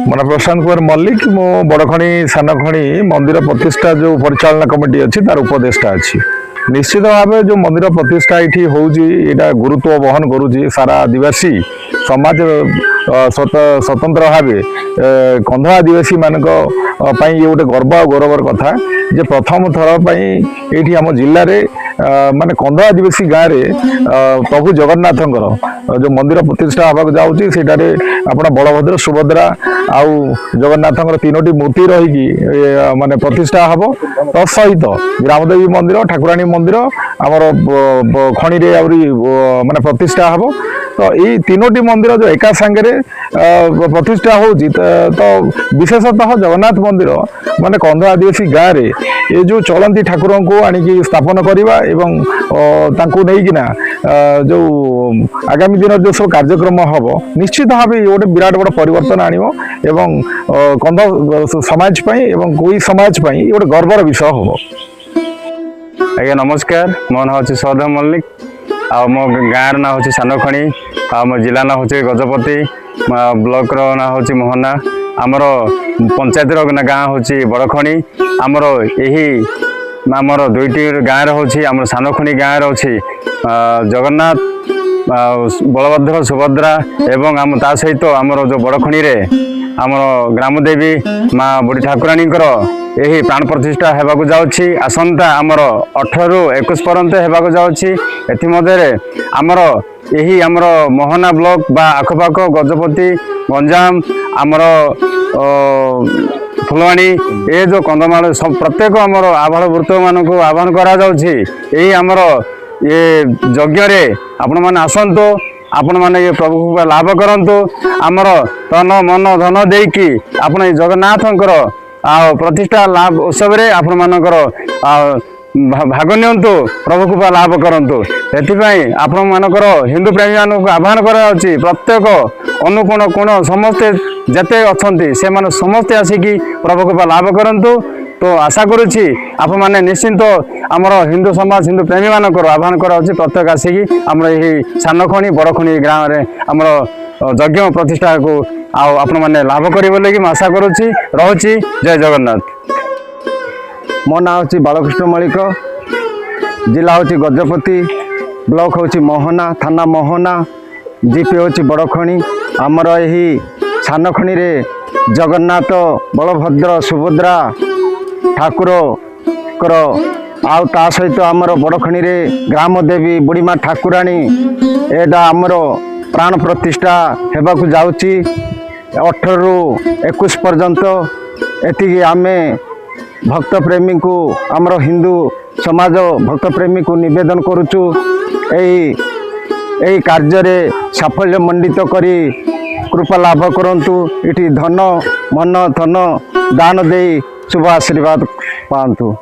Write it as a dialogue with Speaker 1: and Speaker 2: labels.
Speaker 1: मन प्रशांत कुमार मल्लिक मो बड़खणी सानखणी मंदिर प्रतिष्ठा जो परिचालना कमिटी अच्छी तार उपदेष्टा अच्छी। निश्चित भाव जो मंदिर प्रतिष्ठा ये होगा गुरुत्व बहन करुच्ची सारा आदिवासी समाज स्वतंत्र भाव कंध आदिवासी मान ये गोटे गर्व और गौरवर कथा जे प्रथम थर पर आम जिले में माने कंध आदिवासी गाँव में प्रभु जगन्नाथ जो मंदिर प्रतिष्ठा होगा जाऊँगी सेठारे अपना बलभद्र सुभद्रा आउ जगन्नाथ तीनोटी मूर्ति रहीकि माने प्रतिष्ठा हम तत्सहित ग्रामदेवी मंदिर ठाकुराणी मंदिर आमर खणी माने प्रतिष्ठा हम तो ये तीनोटी मंदिर जो एका सांगे प्रतिष्ठा होची तो विशेषतः जगन्नाथ मंदिर माने कंध आदिवासी गाँव में ये जो चलती ठाकुर को आणिकी स्थापन करवा एवं तांको नहींकिना जो आगामी दिन जो सब कार्यक्रम हम निश्चित भाव गोटे विराट बड़ परिवर्तन आनिबो एवं कंध समाज एवं कोई समाज गोटे गर्वर विषय हम।
Speaker 2: आज्ञा नमस्कार, मो ना हूँ सौरभ मल्लिक आ मो गाँव ना हूँ सानखणी आ मो जिला ना हूँ गजपति ब्लॉक रो ना हूँ मोहना आमर पंचायत गाँ हूँ बड़खणी आमर यही आमर दुईटी गाँव हूँ आम सानखणी गाँव अच्छी जगन्नाथ बलभद्र सुभद्रा एवं आम ता सहित आमर जो बड़खणी रे आमर ग्रामदेवी माँ बुढ़ी ठाकुराणी यही प्राण प्रतिष्ठा होगा जाऊँगी आसंता आमर 18 ରୁ 21 पर्यंत होगा जाऊँगी एमर यही आमर मोहना ब्लॉक बा आखपाख गजपति गंजाम आमर फुलवाणी ये जो कंधमाल सब प्रत्येक आमर आभार वृत्त मान आह्वान करा आमर ये यज्ञ आपण मैंने आसतु आपण मैंने ये प्रभु को लाभ करंतु आमर तन मन धन देकी आपण जगन्नाथंकर प्रतिष्ठा लाभ उत्सव रे आपण मानकर भाग नियंतु प्रभु कृपा लाभ करंतु एथिपाई आपण मानकर हिंदू प्रेमी मानक आह्वान कराउछि प्रत्येक अनुकोण कोण समस्ते जते अछंती से माने समस्ते आसिकी प्रभु कृपा लाभ करंतु। तो आशा करुच्ची आपण मैंने निश्चिंत आमर हिंदू समाज हिंदू प्रेमी मानकर आह्वान कराउछि प्रत्येक आसिकी आमर यही सानखणी बड़खणी गाँव में आमर यज्ञ प्रतिष्ठा को आपण मैंने लाभ करेंगे लगी आशा करुच्ची रहुछि। जय जगन्नाथ।
Speaker 3: मो ना हूँ बालकृष्ण मल्लिक, जिला हूँ गजपति, ब्लॉक हूँ मोहना, थाना मोहना, जीपी हूँ बड़खणी। आमर यही सानखणी रे जगन्नाथ बलभद्र सुभद्रा ठाकुर आउ ता सहित आमर बड़खणी रे ग्रामदेवी बुढ़ीमा ठाकुराणी एटा आमर प्राण प्रतिष्ठा होगा जाऊँगी 18 ରୁ 21 पर्यंत। एति आमे भक्त प्रेमी को आमर हिंदू समाज भक्त प्रेमी को निवेदन करुचु यही कार्य रे साफल्य मंडित करी कृपा लाभ करंतु इटी धन मन धन दान दे शुभ आशीर्वाद पांतु।